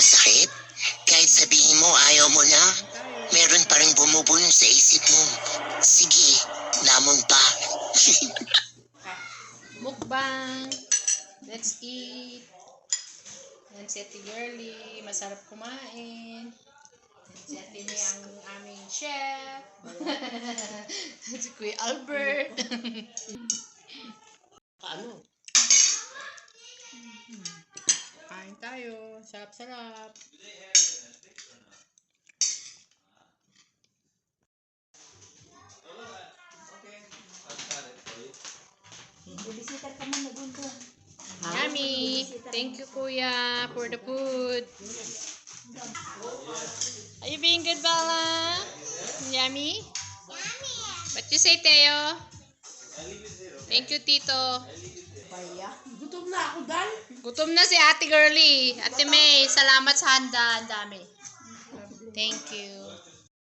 masakit? Kahit sabihin mo ayaw mo na, meron pa rin bumubuno sa isip mo. Sige, lamon pa. Mukbang. Let's eat. Yan si Ate Girly. Masarap kumain. Si Ate May ang aming chef. Si Kuya Albert. Paano? Kain tayo. Sarap-sarap. Bibisita ka man na gunto. Yummy. Thank you, Kuya, for the food. Are you being good, Bella? Yummy? What you say, Teo? Thank you, Tito. Kaya, gutom na ako, Dal. Gutom na si Ate Girly. Ate May, salamat sa handa. Ang dami. Thank you.